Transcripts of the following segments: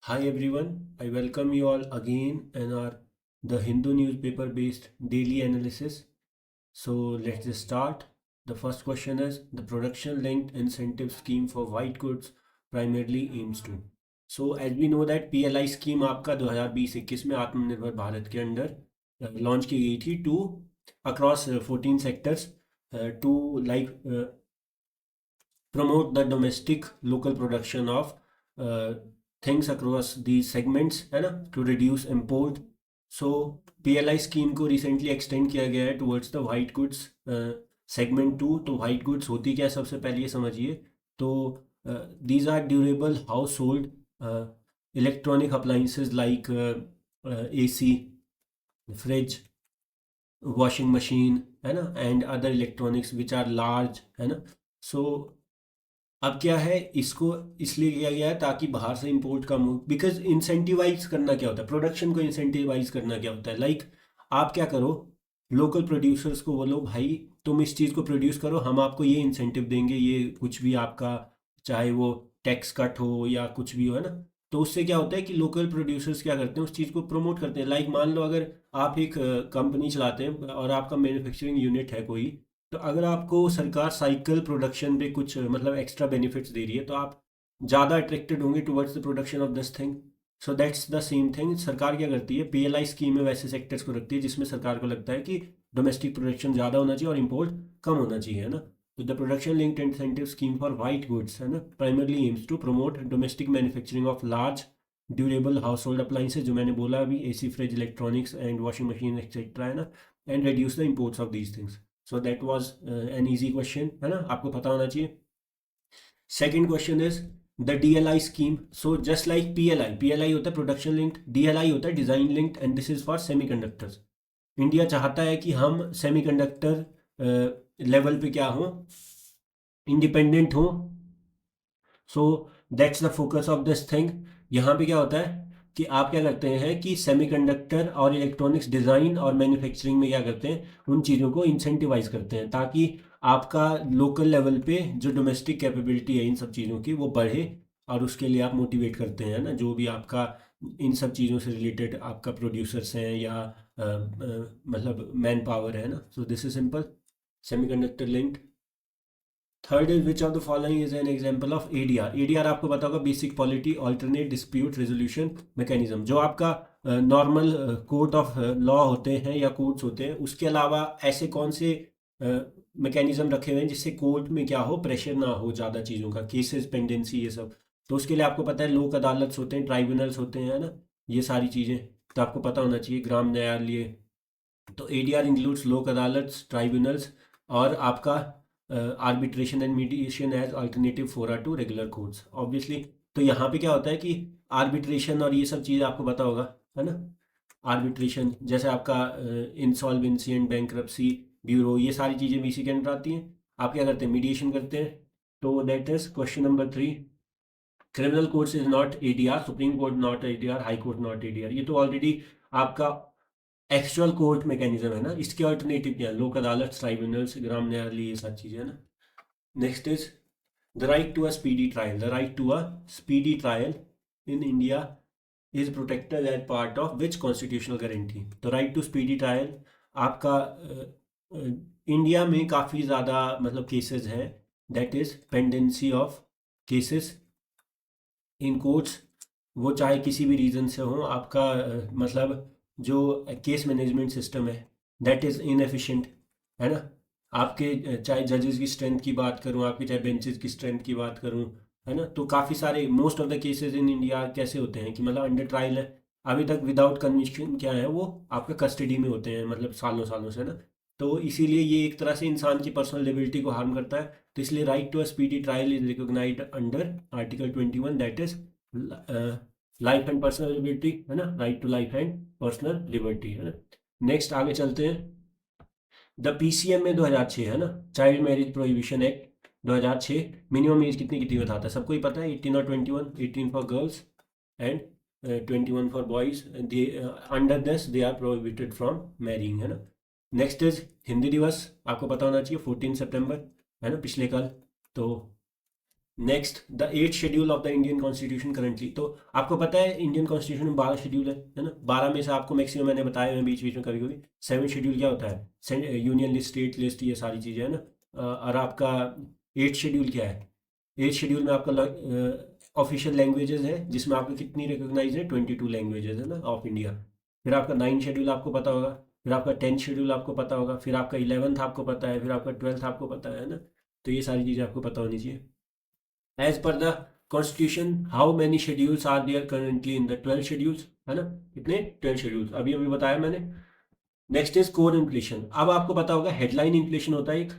Hi everyone, I welcome you all again in our the Hindu newspaper based daily analysis. So let's just start. The first question is the production linked incentive scheme for white goods primarily aims to. So as we know that PLI scheme आपका 2020-21 में आत्मनिर्भर भारत के under launch की गई थी to across 14 sectors to like promote the domestic local production of things across these segments है ना to reduce import. So PLI scheme को रिसेंटली एक्सटेंड किया गया है towards the white goods segment too. तो वाइट गुड्स होती क्या है सबसे पहले ये समझिए. तो these are durable household electronic appliances like AC, fridge, washing machine है ना and other electronics which are large है ना. सो अब क्या है इसको इसलिए किया गया है ताकि बाहर से इंपोर्ट कम हो. बिकॉज इंसेंटिवाइज करना क्या होता है, प्रोडक्शन को इंसेंटिवाइज करना क्या होता है. लाइक आप क्या करो, लोकल प्रोड्यूसर्स को बोलो भाई तुम इस चीज़ को प्रोड्यूस करो, हम आपको ये इंसेंटिव देंगे, ये कुछ भी आपका चाहे वो टैक्स कट हो या कुछ भी हो है ना. तो उससे क्या होता है कि लोकल प्रोड्यूसर्स क्या करते हैं उस चीज़ को प्रमोट करते हैं. लाइक मान लो अगर आप एक कंपनी चलाते हैं और आपका मैन्युफैक्चरिंग यूनिट है कोई, तो अगर आपको सरकार साइकिल प्रोडक्शन पे कुछ मतलब एक्स्ट्रा बेनिफिट्स दे रही है तो आप ज़्यादा अट्रैक्टेड होंगे towards the production of this thing. So that's the same thing. सरकार क्या करती है, PLI स्कीम में वैसे सेक्टर्स को रखती है जिसमें सरकार को लगता है कि डोमेस्टिक प्रोडक्शन ज़्यादा होना चाहिए और इम्पोर्ट कम होना चाहिए है ना. तो the production linked incentive scheme for white goods है ना primarily aims to promote domestic manufacturing of large durable household appliances, जो मैंने बोला अभी, AC, fridge, electronics and washing machine etcetera है ना, and reduce the imports of these things. So that was an easy question है ना, आपको पता होना चाहिए. Second question is the DLI scheme. So just like PLI होता है प्रोडक्शन लिंक्ड, DLI होता है design linked and this is for semiconductors. India चाहता है कि हम सेमीकंडक्टर लेवल पे क्या हो, इंडिपेंडेंट हो. So that's the focus of this thing. यहाँ पे क्या होता है कि आप क्या करते हैं कि सेमीकंडक्टर और इलेक्ट्रॉनिक्स डिज़ाइन और मैन्युफैक्चरिंग में क्या करते हैं, उन चीज़ों को इंसेंटिवाइज करते हैं ताकि आपका लोकल लेवल पे जो डोमेस्टिक कैपेबिलिटी है इन सब चीज़ों की वो बढ़े. और उसके लिए आप मोटिवेट करते हैं ना जो भी आपका इन सब चीज़ों से रिलेटेड आपका प्रोड्यूसर्स हैं या मतलब मैन पावर है ना. So this is simple, semiconductor linked. Third is which of the following is an example of ADR. ADR आपको पता होगा, basic polity alternate dispute resolution mechanism. जो आपका नॉर्मल कोर्ट ऑफ लॉ होते हैं या कोर्ट्स होते हैं, उसके अलावा ऐसे कौन से मैकेनिज्म रखे हुए हैं जिससे कोर्ट में क्या हो, प्रेशर ना हो ज़्यादा चीज़ों का, केसेस पेंडेंसी ये सब. तो उसके लिए आपको पता है लोक अदालत होते हैं, ट्राइब्यूनल्स होते हैं है ना, ये सारी चीज़ें तो आपको पता होना चाहिए. ग्राम न्यायालय. तो ADR इंक्लूड्स लोक अदालत, ट्राइब्यूनल्स और आपका arbitration and mediation as alternative fora to regular courts obviously. तो यहाँ पे क्या होता है कि आर्बिट्रेशन और ये सब चीज़ आपको पता होगा है ना. आर्बिट्रेशन जैसे आपका इंसॉल्वेंसी एंड बैंक्रप्सी ब्यूरो, ये सारी चीज़ें BC के अंडर आती हैं. आप क्या करते हैं, मीडिएशन करते हैं. तो that is question number 3. Criminal courts is not ADR, supreme court not ADR, high court not ADR. ये तो ऑलरेडी आपका एक्चुअल कोर्ट मैकेनिज्म है ना. इसके अल्टरनेटिव क्या है, लोक अदालत, ट्राइब्यूनल्स, ग्राम न्यायालय, ये सारी चीज़ें है ना. Next is the right to a speedy trial. The right to a speedy trial in India is protected as part of which constitutional guarantee. तो राइट टू स्पीडी ट्रायल आपका इंडिया में काफ़ी ज़्यादा मतलब केसेस हैं. That is pendency of cases in courts, वो चाहे किसी भी रीज़न से हो. आपका मतलब जो केस मैनेजमेंट सिस्टम है दैट इज़ इनएफिशिएंट है ना. आपके चाहे जजेस की स्ट्रेंथ की बात करूं, आपके चाहे बेंचेस की स्ट्रेंथ की बात करूं है ना, तो काफ़ी सारे most of the cases in India कैसे होते हैं कि मतलब अंडर ट्रायल है, अभी तक विदाउट कन्विक्शन क्या है वो आपका कस्टडी में होते हैं मतलब सालों सालों से ना. तो इसीलिए ये एक तरह से इंसान की पर्सनल लिबर्टी को हार्म करता है. तो इसलिए right to a speedy trial is recognised under article 21, that is life and personal liberty है ना, right to life and personal liberty है ना. नेक्स्ट आगे चलते हैं. द PCM में 2006 है ना, child marriage prohibition act 2006, minimum age कितनी कितनी बताता है, सबको ही पता है, 18 और 21. 18 for girls and 21 for boys. They under this they are prohibited from marrying है ना. नेक्स्ट इज हिंदी दिवस, आपको पता होना चाहिए 14 सितंबर है ना, पिछले कल. तो next the 8th schedule of the Indian constitution currently. तो आपको पता है इंडियन कॉन्स्टिट्यूशन में 12 शेड्यूल है ना। 12 में से आपको मैक्सिमम मैंने बताया है बीच बीच में कभी कभी। 7 शेड्यूल क्या होता है, यूनियन लिस्ट, स्टेट लिस्ट, ये सारी चीज़ें है ना। और आपका 8th शेड्यूल क्या है, 8th शेड्यूल में आपका ऑफिशियल लैंग्वेजेस है, जिसमें आपको कितनी रिकोगनाइज है, 22 लैंग्वेजेस है ना ऑफ इंडिया। फिर आपका 9th शेड्यूल आपको पता होगा, फिर आपका 10th शेड्यूल आपको पता होगा, फिर आपका 11th आपको पता है, फिर आपका 12th आपको पता है ना। तो ये सारी चीज़ें आपको पता होनी चाहिए। As per the constitution how many schedules are there currently in the 12 schedules, है ना। कितने, 12 शेड्यूल्स, अभी अभी बताया मैंने। Next is core inflation. अब आपको पता होगा हेडलाइन इन्फ्लेशन होता है एक,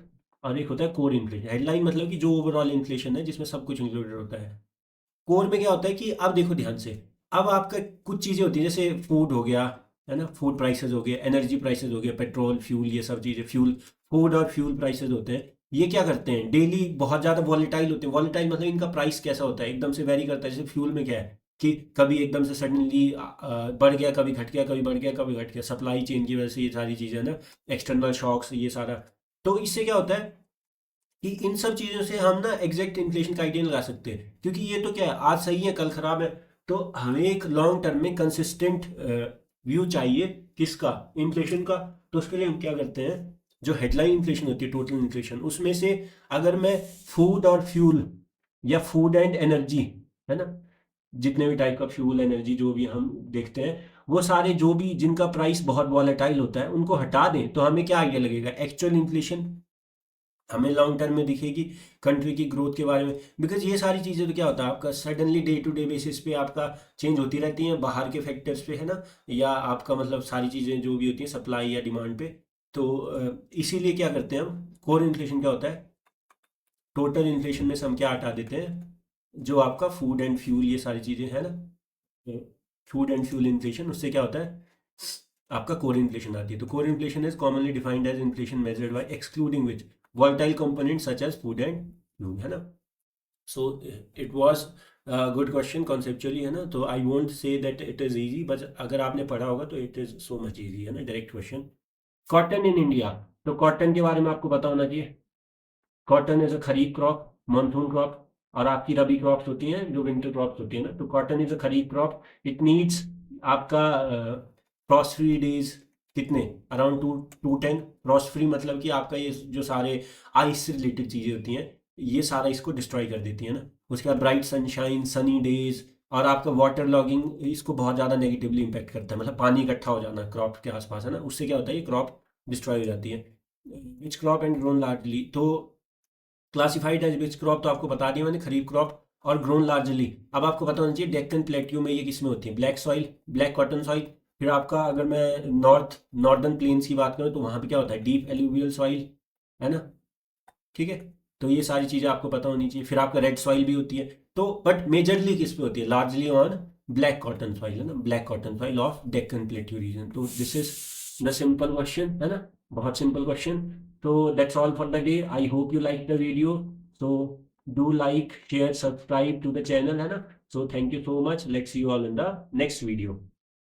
और एक होता है कोर इन्फ्लेशन। हेडलाइन मतलब कि जो ओवरऑल इन्फ्लेशन है जिसमें सब कुछ इंक्लूडेड होता है। कोर में क्या होता है कि अब देखो ध्यान से, अब आपका कुछ चीज़ें होती हैं जैसे फूड हो गया, है ना, फूड प्राइसेस हो गए, एनर्जी प्राइसेस हो गए, पेट्रोल फ्यूल, ये सब चीज़ें, फ्यूल, फूड और फ्यूल प्राइसेस होते हैं। ये क्या करते हैं, डेली बहुत ज़्यादा वॉलेटाइल होते हैं। वॉलेटाइल मतलब इनका प्राइस कैसा होता है, एकदम से वेरी करता है। जैसे फ्यूल में क्या है कि कभी एकदम से सडनली बढ़ गया, कभी घट गया, कभी बढ़ गया, कभी घट गया, सप्लाई चेन की वजह से ये सारी चीज़ें, है ना, एक्सटर्नल शॉक्स, ये सारा। तो इससे क्या होता है कि इन सब चीज़ों से हम ना एग्जैक्ट इन्फ्लेशन का आइडिया लगा सकते हैं, क्योंकि ये तो क्या है, आज सही है कल खराब है। तो हमें एक लॉन्ग टर्म में कंसिस्टेंट व्यू चाहिए, किसका, इन्फ्लेशन का। तो उसके लिए हम क्या करते हैं, जो हेडलाइन इन्फ्लेशन होती है, टोटल इन्फ्लेशन, उसमें से अगर मैं फूड और फ्यूल, या फूड एंड एनर्जी, है ना, जितने भी टाइप का फ्यूल, एनर्जी जो भी हम देखते हैं, वो सारे जो भी जिनका प्राइस बहुत वॉलेटाइल होता है उनको हटा दें, तो हमें क्या आइडिया लगेगा, एक्चुअल इन्फ्लेशन हमें लॉन्ग टर्म में दिखेगी कंट्री की ग्रोथ के बारे में। बिकॉज ये सारी चीज़ें तो क्या होता है, आपका suddenly day to day basis पे आपका चेंज होती रहती हैं बाहर के फैक्टर्स पे, है ना, या आपका मतलब सारी चीज़ें जो भी होती हैं सप्लाई या डिमांड पे। तो इसीलिए क्या करते हैं हम, कोर इन्फ्लेशन क्या होता है, टोटल इन्फ्लेशन में से हम क्या हटा देते हैं, जो आपका फूड एंड फ्यूल, ये सारी चीज़ें है ना, फूड एंड फ्यूल इन्फ्लेशन, उससे क्या होता है, आपका कोर इन्फ्लेशन आती है। तो core inflation is commonly defined as inflation measured by excluding which volatile components such as food and fuel, है ना। So it was a good question conceptually, है ना। तो I won't say that it is easy, but अगर आपने पढ़ा होगा तो it is so much easy, है ना, direct question. Cotton in India, तो कॉटन के बारे में आपको पता होना चाहिए। Cotton is a kharif crop, monsoon crop, और आपकी रबी क्रॉप्स होती हैं जो विंटर क्रॉप्स होती है ना। तो cotton is a kharif crop, it needs आपका फ्रॉस्ट फ्री डेज कितने, अराउंड 210। फ्रॉस्ट फ्री मतलब कि आपका ये जो सारे आइस से रिलेटेड चीज़ें होती हैं, ये सारा इसको डिस्ट्रॉय कर देती है ना। उसके बाद ब्राइट सनशाइन, सनी डेज, और आपका वाटर लॉगिंग इसको बहुत ज़्यादा नेगेटिवली इम्पैक्ट करता है, मतलब पानी इकट्ठा हो जाना क्रॉप के आसपास, है ना, उससे क्या होता है, ये क्रॉप डिस्ट्रॉय हो जाती है। Which crop and grown largely, तो क्लासिफाइड एज विच क्रॉप तो आपको बता दिया मैंने, खरीफ क्रॉप और ग्रोन लार्जली। अब आपको पता होना चाहिए डेक्कन प्लेट्यू में ये किस में होती है, black soil, black cotton soil. फिर आपका अगर मैं नॉर्दर्न प्लेन्स की बात करूँ तो वहाँ पे क्या होता है, डीप एलुवियल सॉइल, है ना, ठीक है। तो ये सारी चीज़ें आपको पता होनी चाहिए। फिर आपका रेड सॉइल भी होती है। तो बट मेजरली किस पे होती है, largely on black cotton soil, है ना, black cotton soil of Deccan plateau region. तो this is the simple question, है ना, बहुत सिंपल क्वेश्चन। तो that's all for the day, I hope you like the video. So do like, share, subscribe to the channel, है ना। So thank you so much, let's see you all in the next video.